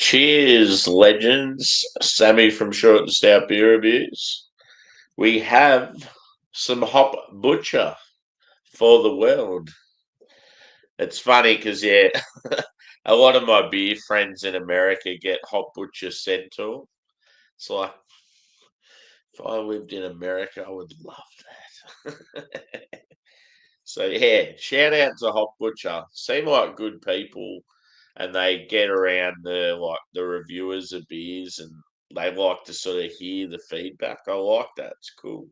Cheers, legends. Sammy from Short and Stout Beer Reviews. We have some Hop Butcher for the world. It's funny because, yeah, a lot of my beer friends in America get Hop Butcher sent to them. It's like, if I lived in America, I would love that. So, yeah, shout out to Hop Butcher. Seem like good people, and they get around the reviewers of beers, and they like to sort of hear the feedback. I like that. It's cool.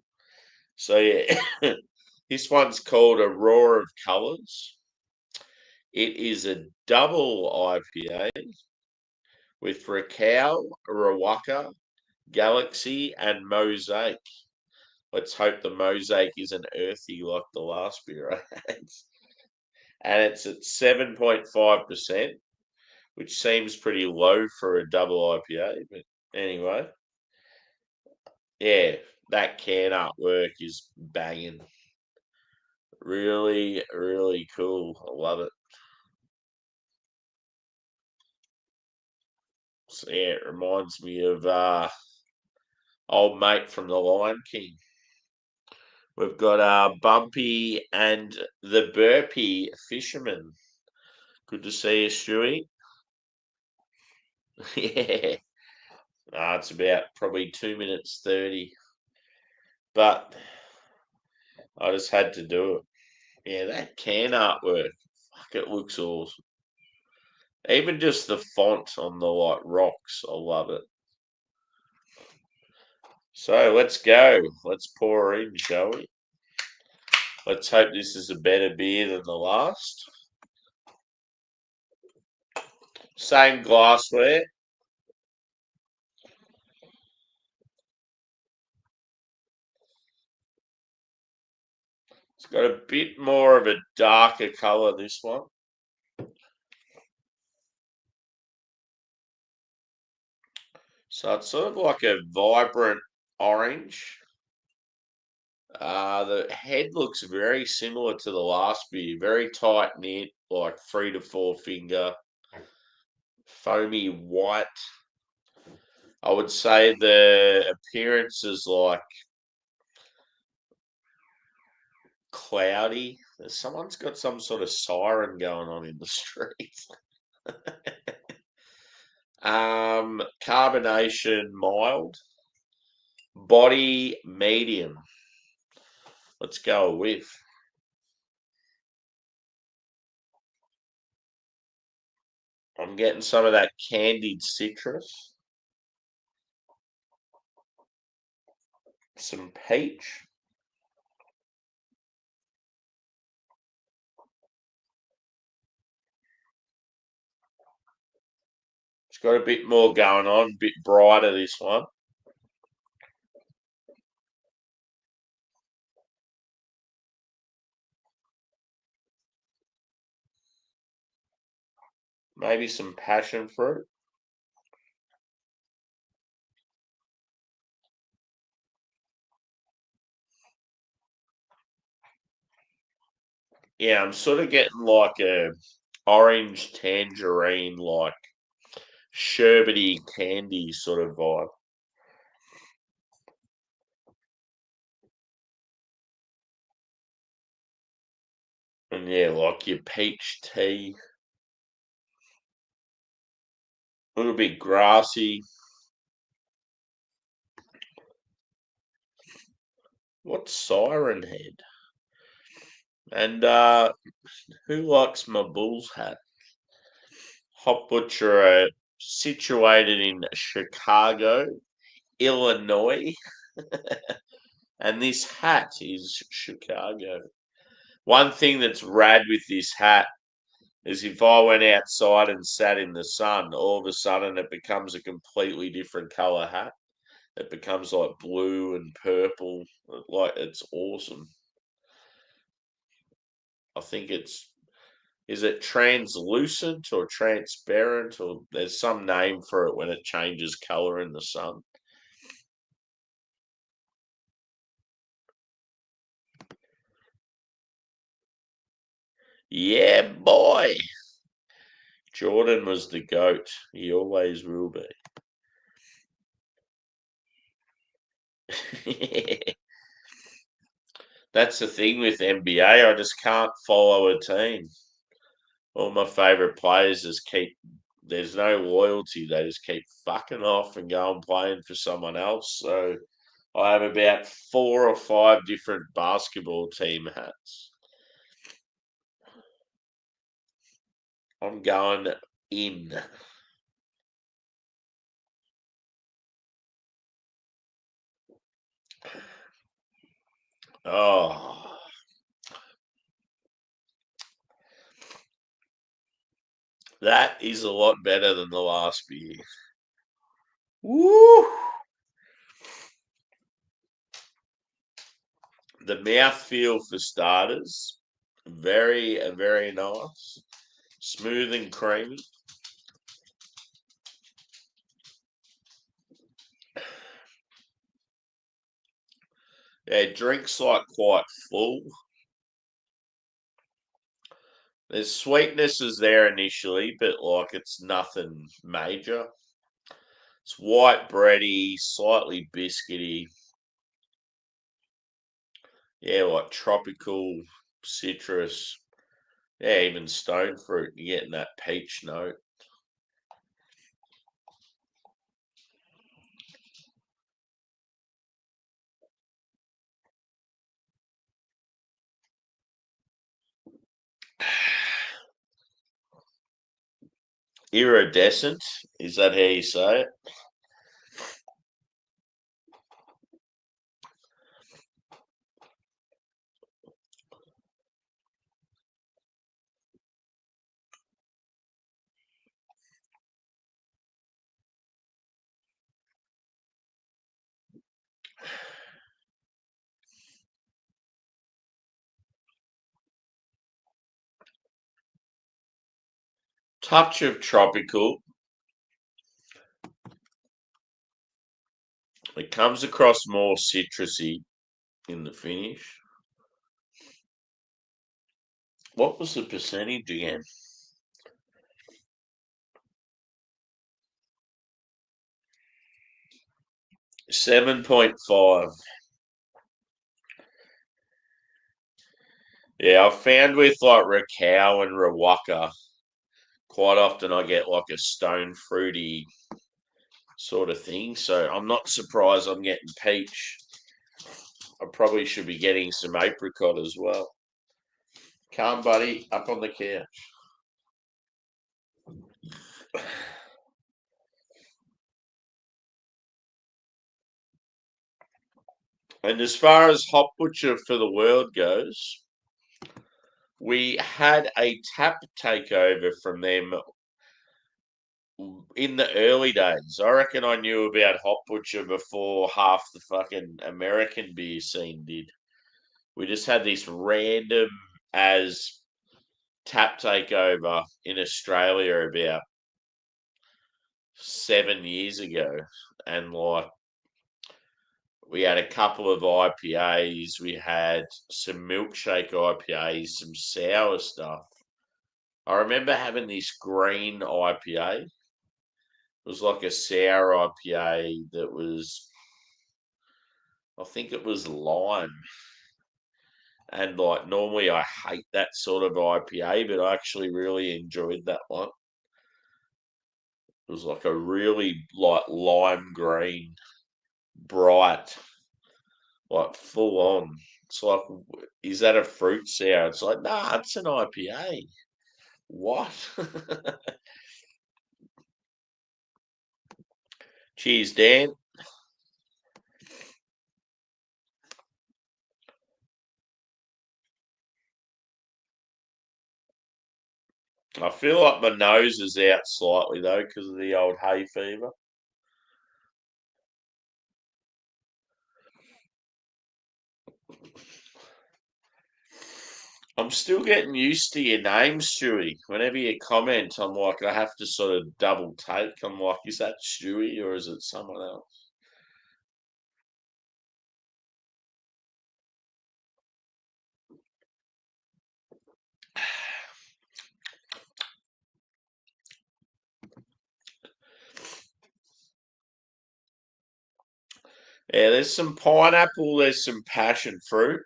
So yeah, this one's called Aurora of Colors. It is a double IPA with Raquel, Rawaka, Galaxy, and Mosaic. Let's hope the Mosaic isn't earthy like the last beer I had. And it's at 7.5%, which seems pretty low for a double IPA. But anyway, yeah, that can artwork is banging. Really, really cool. I love it. So yeah, it reminds me of old mate from The Lion King. We've got Bumpy and the Burpee Fisherman. Good to see you, Stewie. Yeah. It's about probably 2 minutes 30. But I just had to do it. Yeah, that can artwork. Fuck, it looks awesome. Even just the font on the rocks, I love it. So let's go. Let's pour in, shall we? Let's hope this is a better beer than the last. Same glassware. It's got a bit more of a darker colour, this one. So it's sort of like a vibrant orange. The head looks very similar to the last beer, very tight knit, like 3 to 4 finger, foamy white. I would say the appearance is like cloudy. Someone's got some sort of siren going on in the street. Carbonation mild, body medium. Let's go with. I'm getting some of that candied citrus, some peach. It's got a bit more going on, a bit brighter this one. Maybe some passion fruit. Yeah, I'm sort of getting like a orange tangerine, like sherbety candy sort of vibe. And yeah, like your peach tea, a little bit grassy. What's Siren Head? And who likes my Bulls hat? Hop Butcher situated in Chicago, Illinois. And this hat is Chicago. One thing that's rad with this hat is if I went outside and sat in the sun, all of a sudden it becomes a completely different color hat. It becomes like blue and purple. Like it's awesome. I think is it translucent or transparent, or there's some name for it when it changes color in the sun. Yeah, boy. Jordan was the GOAT. He always will be. That's the thing with NBA. I just can't follow a team. All my favourite players just keep. There's no loyalty. They just keep fucking off and going playing for someone else. So I have about 4 or 5 different basketball team hats. I'm going in. Oh, that is a lot better than the last beer. Woo! The mouthfeel for starters, very nice. Smooth and creamy. Yeah, drinks like quite full. There's sweetnesses there initially, but like it's nothing major. It's white bready, slightly biscuity. Yeah, like tropical citrus. Yeah, even stone fruit. You're getting that peach note. Iridescent. Is that how you say it? Touch of tropical. It comes across more citrusy in the finish. What was the percentage again? 7.5. Yeah, I've found with like Rakow and Rawaka, quite often I get like a stone fruity sort of thing. So I'm not surprised I'm getting peach. I probably should be getting some apricot as well. Calm, buddy, up on the couch. And as far as Hop Butcher for the World goes, we had a tap takeover from them in the early days. I reckon I knew about Hop Butcher before half the fucking American beer scene did. We just had this random as tap takeover in Australia about 7 years ago. And like we had a couple of IPAs, we had some milkshake IPAs, some sour stuff. I remember having this green IPA. It was like a sour IPA that was, I think it was lime. And like normally I hate that sort of IPA, but I actually really enjoyed that one. It was like a really like lime green, bright, like full on. It's like, is that a fruit sour? It's like, nah, it's an IPA. What? Cheers, Dan. I feel like my nose is out slightly though because of the old hay fever. I'm still getting used to your name, Stewie. Whenever you comment, I'm like, I have to sort of double take. I'm like, is that Stewie or is it someone else? Yeah, there's some pineapple, there's some passion fruit.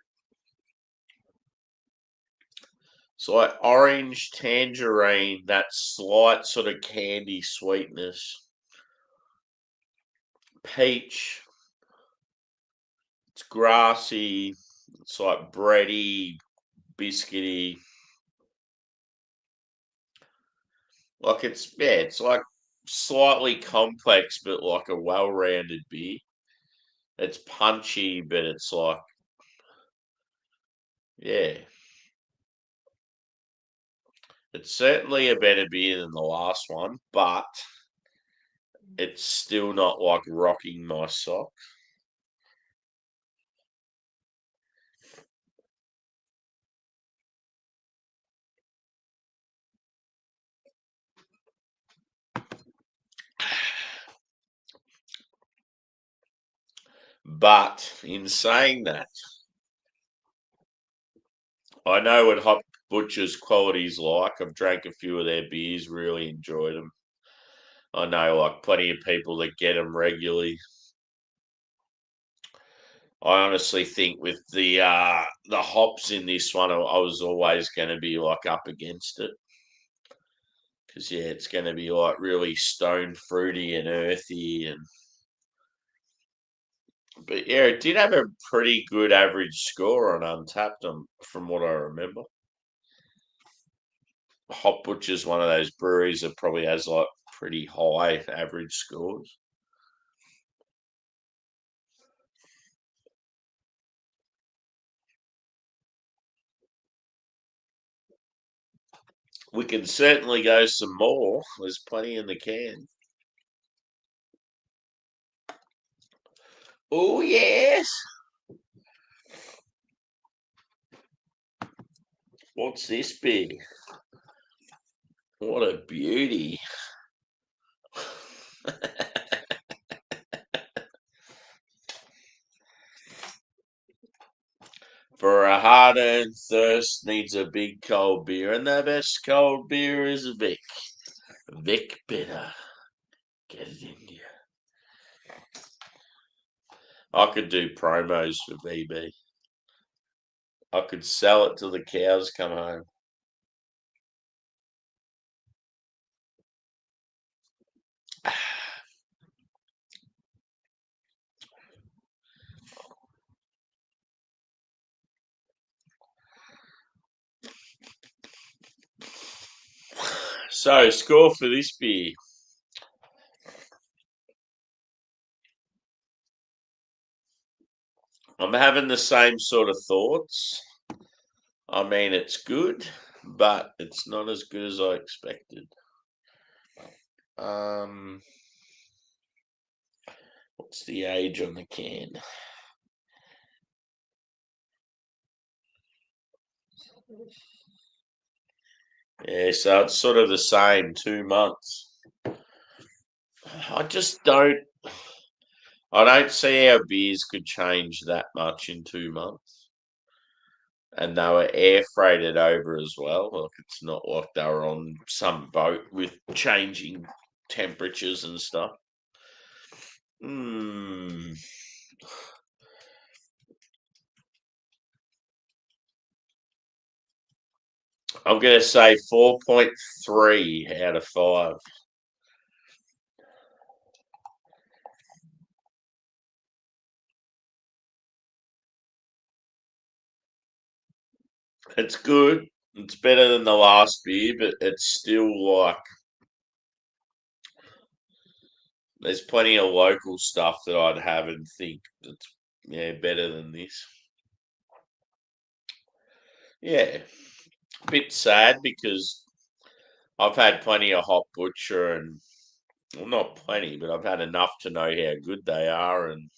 It's like orange, tangerine, that slight sort of candy sweetness. Peach, it's grassy, it's like bready, biscuity. Like it's like slightly complex, but like a well-rounded beer. It's punchy, but it's like, yeah, it's certainly a better beer than the last one, but it's still not like rocking my sock. But in saying that, I know what Hop Butcher's quality's like. I've drank a few of their beers, really enjoyed them. I know like plenty of people that get them regularly. I honestly think with the hops in this one, I was always going to be like up against it because yeah, it's going to be like really stone fruity and earthy, and but yeah, it did have a pretty good average score on Untapped, from what I remember. Hop Butcher's one of those breweries that probably has like pretty high average scores. We can certainly go some more. There's plenty in the can. Oh yes. What's this be? What a beauty. For a hard-earned thirst needs a big cold beer, and the best cold beer is Vic. Vic Bitter. Get it in you. I could do promos for BB. I could sell it till the cows come home. So, score for this beer. I'm having the same sort of thoughts. I mean, it's good, but it's not as good as I expected. Um, what's the age on the can? Yeah, so it's sort of the same, 2 months. I just don't. I don't see how beers could change that much in 2 months. And they were air freighted over as well. Like it's not like they were on some boat with changing temperatures and stuff. Hmm. I'm going to say 4.3 out of 5. It's good. It's better than the last beer, but it's still like there's plenty of local stuff that I'd have and think that's yeah better than this. Yeah, bit sad because I've had plenty of Hot Butcher and well, not plenty, but I've had enough to know how good they are, and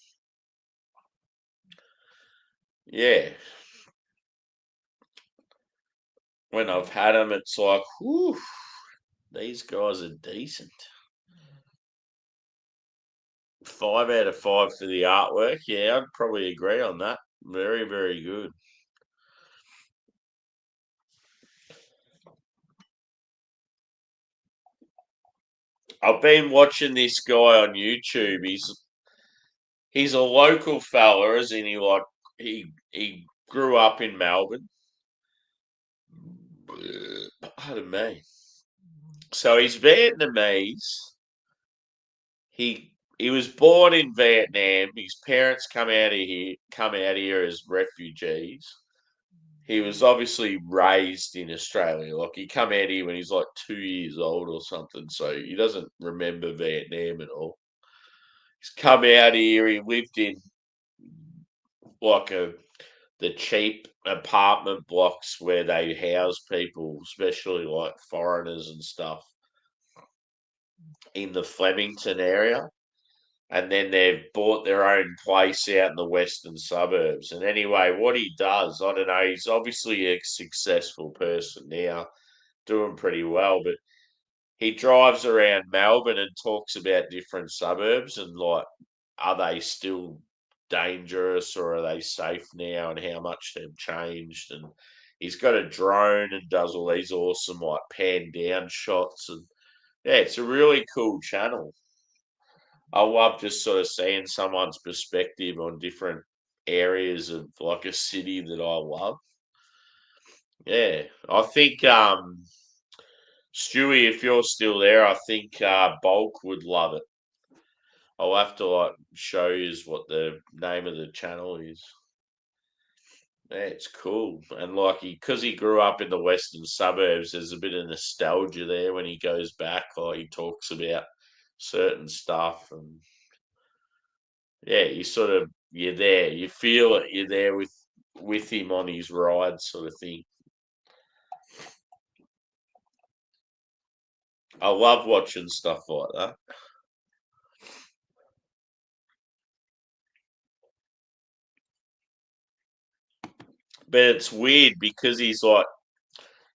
yeah, when I've had them, it's like, whew, these guys are decent. 5 out of 5 for the artwork. Yeah, I'd probably agree on that. Very, very good. I've been watching this guy on YouTube. He's a local fella, isn't he? Like he grew up in Melbourne. Pardon me. So he's Vietnamese. He was born in Vietnam. His parents come out here as refugees. He was obviously raised in Australia. Like he come out here when he's like 2 years old or something, so he doesn't remember Vietnam at all. He's come out here. He lived in like the cheap apartment blocks where they house people, especially like foreigners and stuff, in the Flemington area. And then they've bought their own place out in the western suburbs. And anyway, what he does, I don't know, he's obviously a successful person now, doing pretty well, but he drives around Melbourne and talks about different suburbs and like, are they still dangerous or are they safe now and how much they've changed. And he's got a drone and does all these awesome like pan down shots. And yeah, it's a really cool channel. I love just sort of seeing someone's perspective on different areas of like a city that I love. Yeah, I think Stewie, if you're still there, I think Bulk would love it. I'll have to like show you what the name of the channel is. Yeah, it's cool, and like because he grew up in the western suburbs, there's a bit of nostalgia there when he goes back. Like he talks about certain stuff, and yeah, you sort of you're there. You feel it. You're there with him on his ride, sort of thing. I love watching stuff like that. But it's weird because he's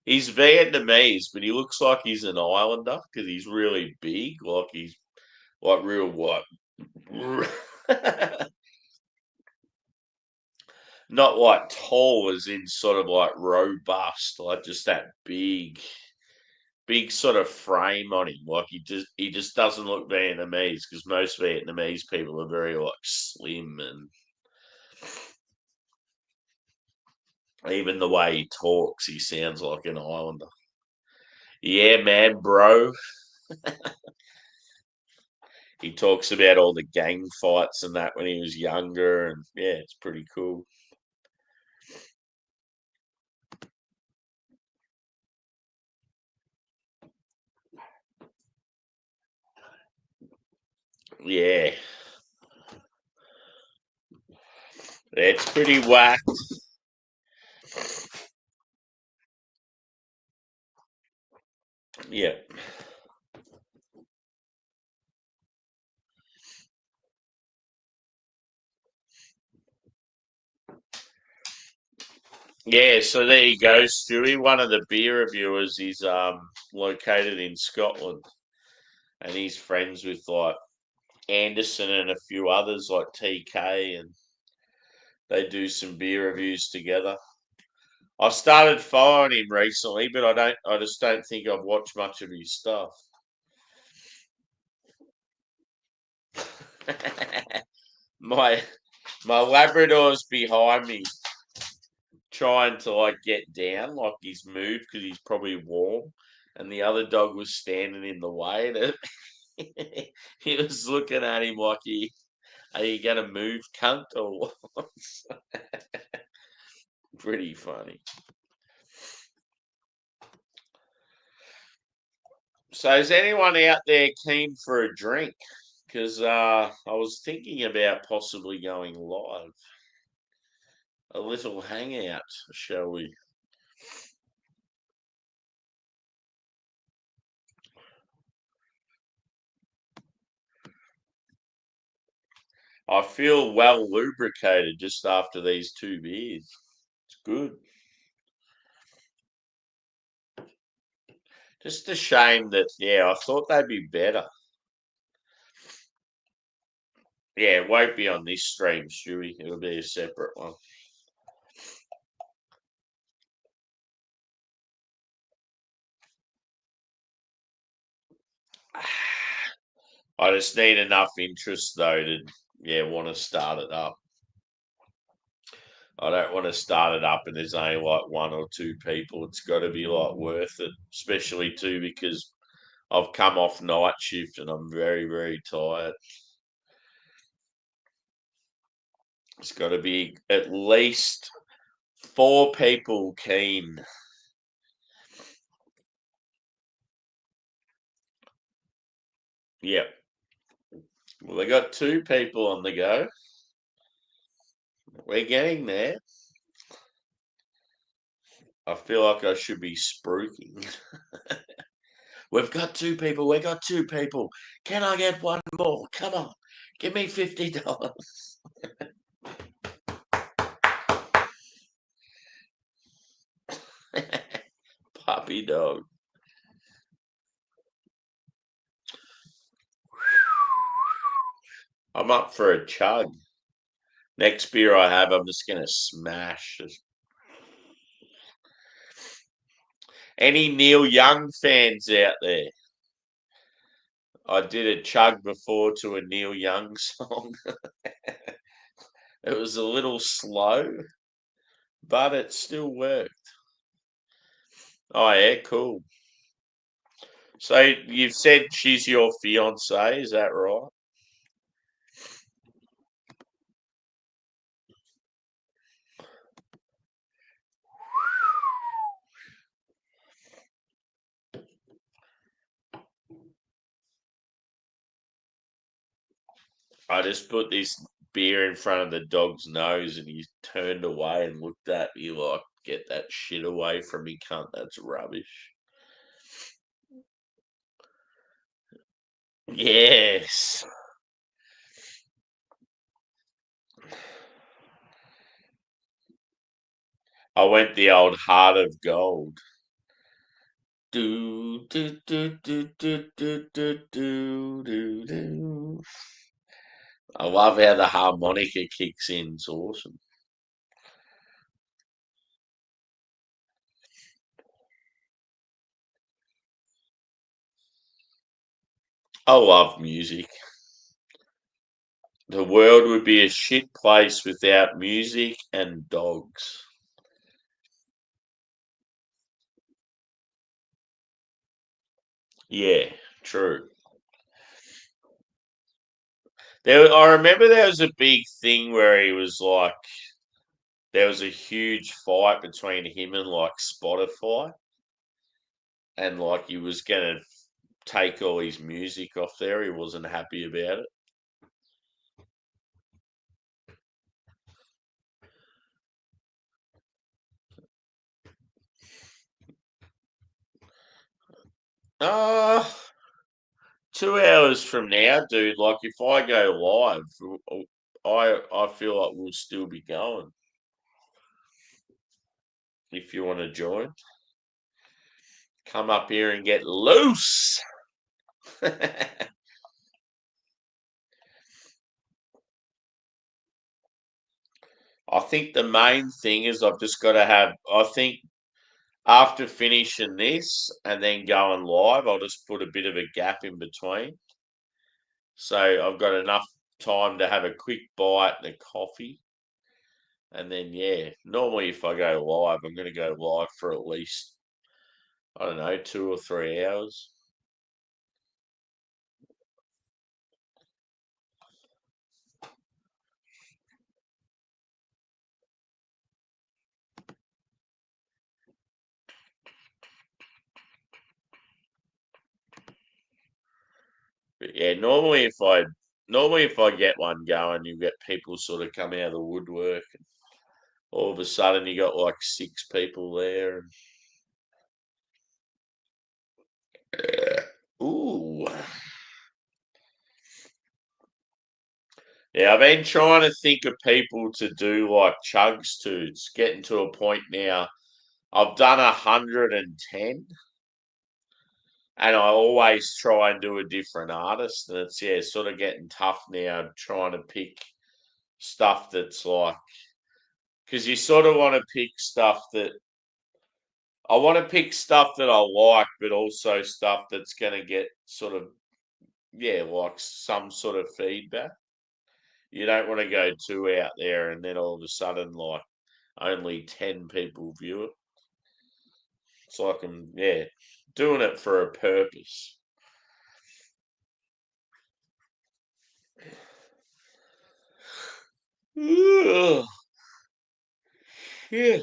Vietnamese, but he looks like he's an islander because he's really big, like he's like real what, not like tall as in sort of like robust, like just that big sort of frame on him. Like he just doesn't look Vietnamese because most Vietnamese people are very like slim and even the way he talks, he sounds like an islander. Yeah, man, bro. He talks about all the gang fights and that when he was younger, and yeah, it's pretty cool. Yeah, it's pretty whack. Yeah, yeah. So there you go, Stewie. One of the beer reviewers is located in Scotland, and he's friends with like Anderson and a few others like TK, and they do some beer reviews together. I started following him recently, but I just don't think I've watched much of his stuff. my my Labrador's behind me, trying to like get down, like he's moved because he's probably warm, and the other dog was standing in the way. And he was looking at him like, "Are you gonna move, cunt?" Or what? Pretty funny. So, is anyone out there keen for a drink? Because I was thinking about possibly going live. A little hangout, shall we? I feel well lubricated just after these two beers. It's good. Just a shame that, yeah, I thought they'd be better. Yeah, it won't be on this stream, Stewie. It'll be a separate one. I just need enough interest though to want to start it up. I don't want to start it up and there's only like one or two people. It's got to be like worth it, especially too because I've come off night shift and I'm very, very tired. It's got to be at least 4 people keen. Yep. Well, they got 2 people on the go. We're getting there. I feel like I should be spruiking. We've got 2 people. We got 2 people. Can I get one more? Come on. Give me $50. Puppy dog. I'm up for a chug. Next beer I have, I'm just going to smash. Any Neil Young fans out there? I did a chug before to a Neil Young song. It was a little slow, but it still worked. Oh, yeah, cool. So you've said she's your fiance, is that right? I just put this beer in front of the dog's nose and he turned away and looked at me like, get that shit away from me, cunt. That's rubbish. Yes. I went the old heart of gold. Do do do do do do do do do do. I love how the harmonica kicks in. It's awesome. I love music. The world would be a shit place without music and dogs. Yeah, true. I remember there was a big thing where he was like, there was a huge fight between him and like Spotify, and like he was gonna take all his music off there. He wasn't happy about it. Uh 2 hours from now, dude. Like if I go live, I feel like we'll still be going. If you want to join, come up here and get loose. I think the main thing is I've just got to have. I think after finishing this and then going live, I'll just put a bit of a gap in between. So I've got enough time to have a quick bite and a coffee. And then, yeah, normally if I go live, I'm going to go live for at least, I don't know, 2 or 3 hours. But yeah, normally if I get one going, you get people sort of come out of the woodwork. And all of a sudden, you got like 6 people there. Ooh. Yeah, I've been trying to think of people to do like chugs to. It's getting to a point now. I've done 110, and I always try and do a different artist, and it's sort of getting tough now trying to pick stuff that's like because you sort of want to pick stuff that I want to pick stuff that I like, but also stuff that's going to get sort of like some sort of feedback. You don't want to go too out there and then all of a sudden, like, only 10 people view it. It's like I'm, yeah, doing it for a purpose. Ugh, yeah.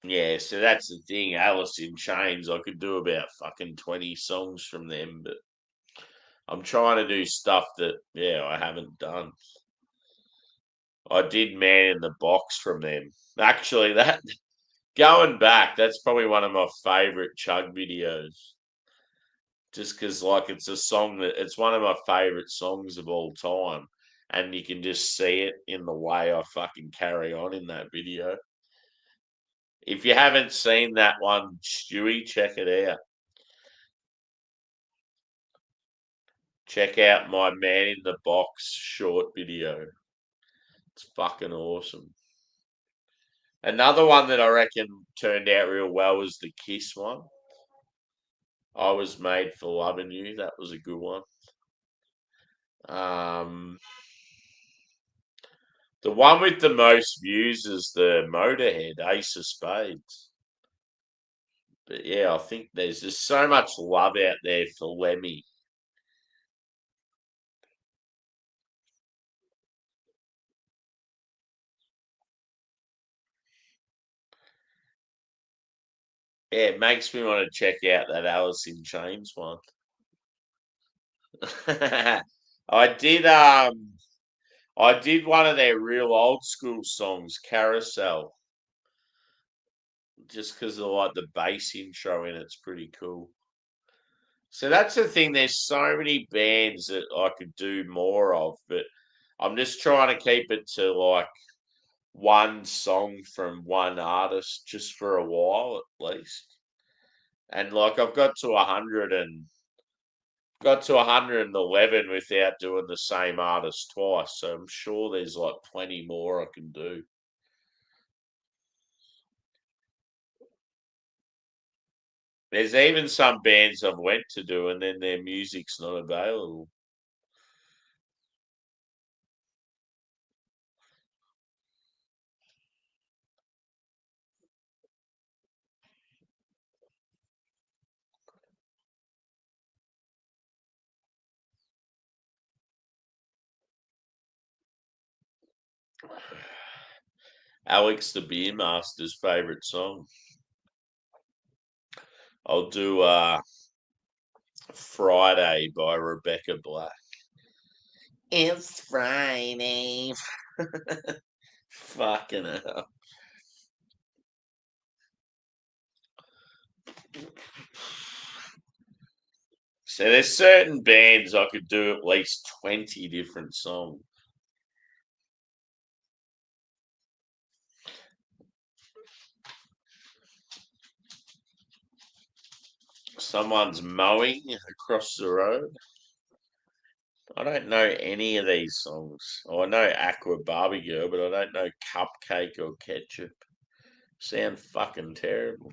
Yeah, so that's the thing. Alice in Chains, I could do about fucking 20 songs from them, but I'm trying to do stuff that, yeah, I haven't done. I did Man in the Box from them. Actually, that going back, that's probably one of my favorite Chug videos. Just because, like, it's a song that it's one of my favorite songs of all time, and you can just see it in the way I fucking carry on in that video. If you haven't seen that one, Stewie, check it out. Check out my Man in the Box short video. It's fucking awesome. Another one that I reckon turned out real well was the Kiss one. I Was Made for Loving You. That was a good one. Um, the one with the most views is the Motorhead, Ace of Spades. But yeah, I think there's just so much love out there for Lemmy. Yeah, it makes me want to check out that Alice in Chains one. I did I did one of their real old school songs, Carousel, just because of like the bass intro in it's pretty cool. So that's the thing. There's so many bands that I could do more of, but I'm just trying to keep it to like one song from one artist just for a while at least. And like I've got to 111 without doing the same artist twice. So I'm sure there's like plenty more I can do. There's even some bands I've went to do and then their music's not available. Alex the Beer Master's favorite song. I'll do Friday by Rebecca Black. It's Friday. Fucking hell. So there's certain bands I could do at least 20 different songs. Someone's mowing across the road. I don't know any of these songs. Oh, I know Aqua Barbie Girl, but I don't know Cupcake or Ketchup. Sound fucking terrible.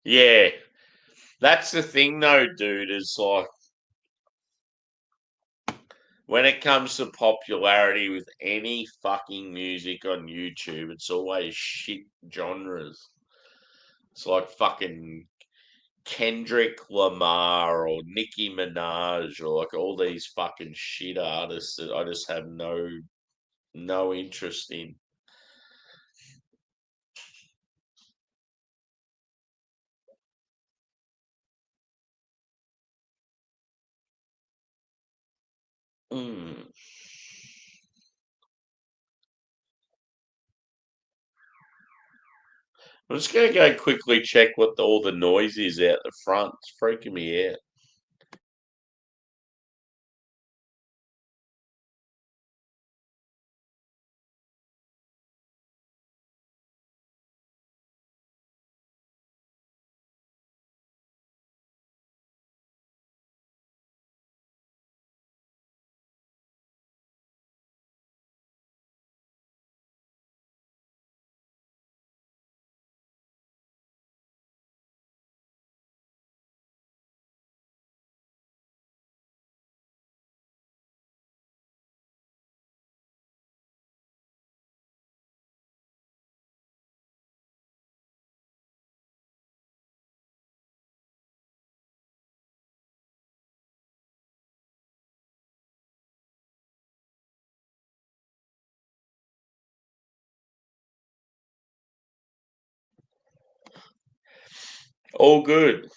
Yeah, that's the thing though, dude, is like when it comes to popularity with any fucking music on YouTube, it's always shit genres. It's like fucking Kendrick Lamar or Nicki Minaj or like all these fucking shit artists that I just have no interest in. Mm. I'm just gonna go quickly check what all the noise is out the front. It's freaking me out. All good.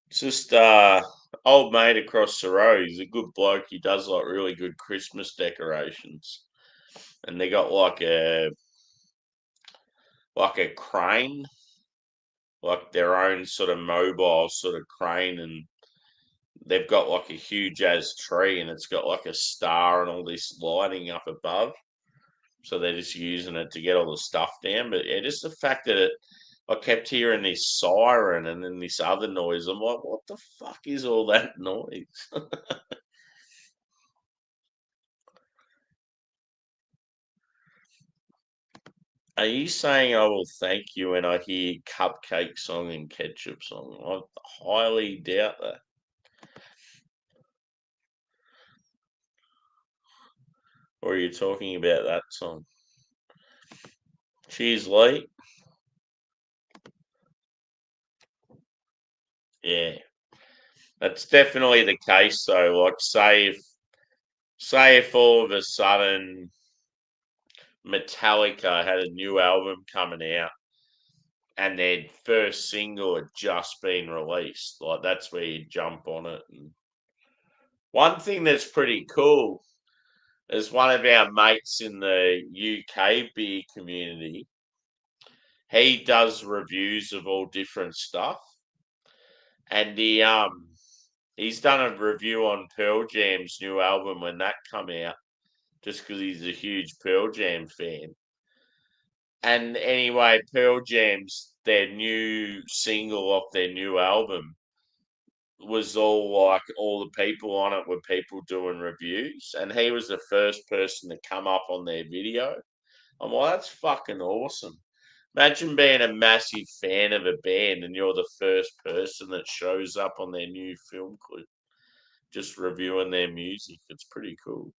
It's just old mate across the road. He's a good bloke. He does like really good Christmas decorations, and they got like a crane, like their own sort of mobile sort of crane, and they've got like a huge as tree, and it's got like a star and all this lighting up above. So they're just using it to get all the stuff down. But yeah, just the fact that I kept hearing this siren and then this other noise. I'm like, what the fuck is all that noise? Are you saying I will thank you when I hear cupcake song and ketchup song? I highly doubt that. Or are you talking about that song? Cheers, Lee. Yeah, that's definitely the case though. Like say if all of a sudden Metallica had a new album coming out and their first single had just been released, like that's where you jump on it. And one thing that's pretty cool is one of our mates in the UK beer community. He does reviews of all different stuff, and he's done a review on Pearl Jam's new album when that come out, just because he's a huge Pearl Jam fan. And anyway, Pearl Jam's their new single off their new album was all like all the people on it were people doing reviews, and he was the first person to come up on their video. I'm like, that's fucking awesome. Imagine being a massive fan of a band and you're the first person that shows up on their new film clip, just reviewing their music. It's pretty cool.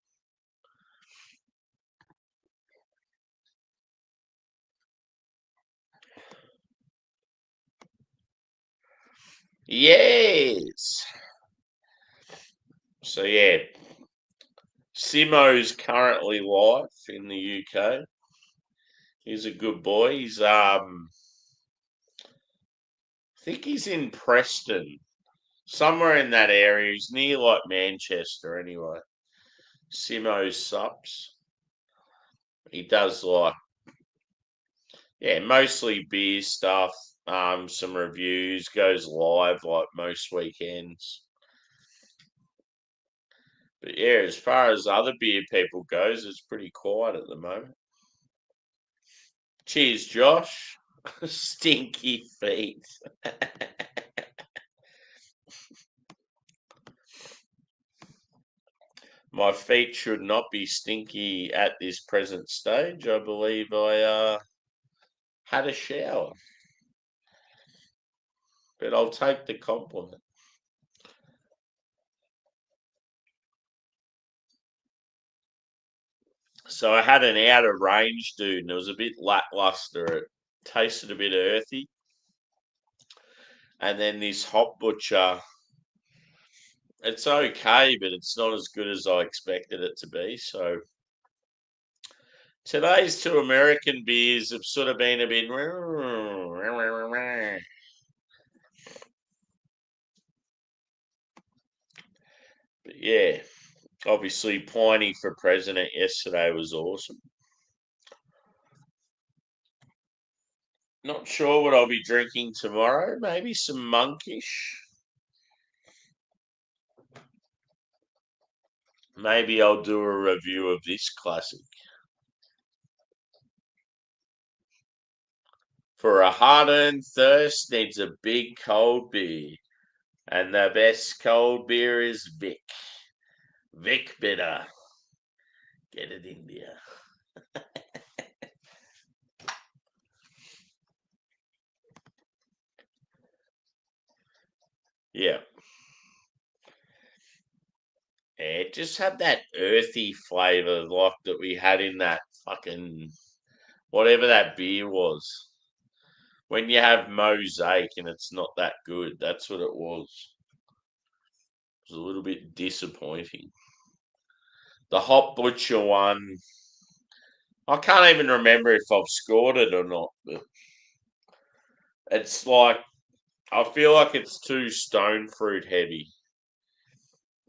Yes. So yeah, Simo's currently live in the UK. He's a good boy. I think he's in Preston, somewhere in that area. He's near like Manchester anyway. Simo Sups. He does like, yeah, mostly beer stuff, some reviews, goes live like most weekends. But yeah, as far as other beer people goes, it's pretty quiet at the moment. Cheers, Josh. Stinky feet. My feet should not be stinky at this present stage. I believe I had a shower, but I'll take the compliment. So I had an out of range dude, and it was a bit lackluster. It tasted a bit earthy. And then this hop butcher, it's okay, but it's not as good as I expected it to be. So today's two American beers have sort of been a bit. But yeah, obviously Piney for president yesterday was awesome. Not sure what I'll be drinking tomorrow. Maybe some monkish. Maybe I'll do a review of this classic. For a hard-earned thirst needs a big cold beer, and the best cold beer is Vic. Vic Bitter. Get it, India. Yeah. It just had that earthy flavour like that we had in that fucking whatever that beer was. When you have mosaic and it's not that good, that's what it was. It was a little bit disappointing. The Hot Butcher one, I can't even remember if I've scored it or not, but It's like I feel like it's too stone fruit heavy.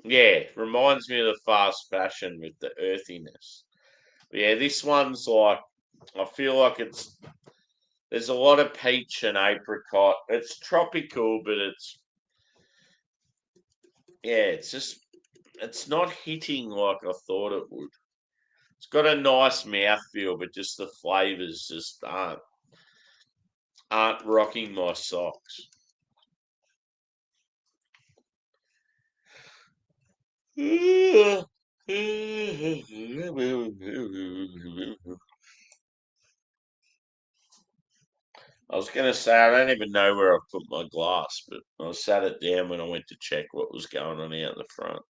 Yeah, reminds me of the fast fashion with the earthiness. Yeah, this one's like I feel like there's a lot of peach and apricot. It's tropical, but it's not hitting like I thought it would. It's got a nice mouthfeel, but just the flavours just aren't rocking my socks. I was going to say, I don't even know where I put my glass, but I sat it down when I went to check what was going on out the front.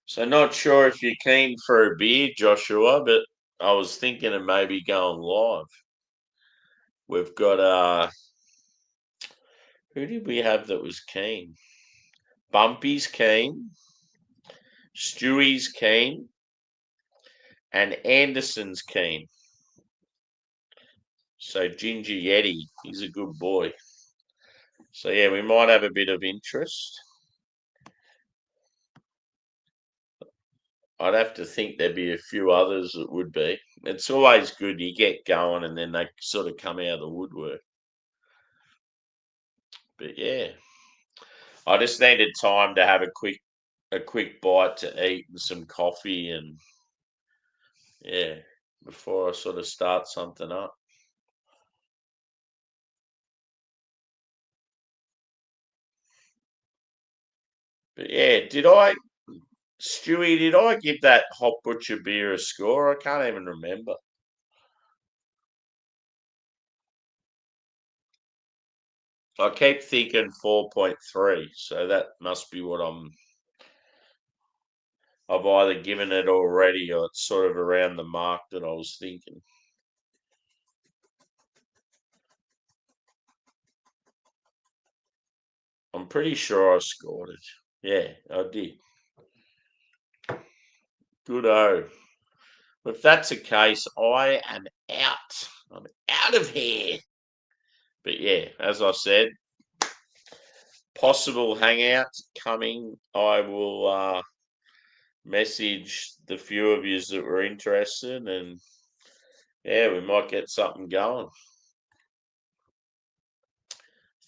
So, not sure if you're keen for a beer, Joshua, but I was thinking of maybe going live. We've got, who did we have that was keen? Bumpy's keen, Stewie's keen, and Anderson's keen. So Ginger Yeti, he's a good boy. So yeah, we might have a bit of interest. I'd have to think there'd be a few others that would be. It's always good you get going and then they sort of come out of the woodwork. But yeah, I just needed time to have a quick bite to eat and some coffee and yeah, before I sort of start something up. But yeah, Stewie, did I give that Hot Butcher beer a score? I can't even remember. I keep thinking 4.3, so that must be what I've either given it already or it's sort of around the mark that I was thinking. I'm pretty sure I scored it. Yeah, I did. Good o. If that's the case, I am out. I'm out of here. But yeah, as I said, possible hangouts coming. I will message the few of you that were interested and yeah, we might get something going.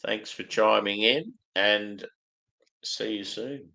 Thanks for chiming in and see you soon.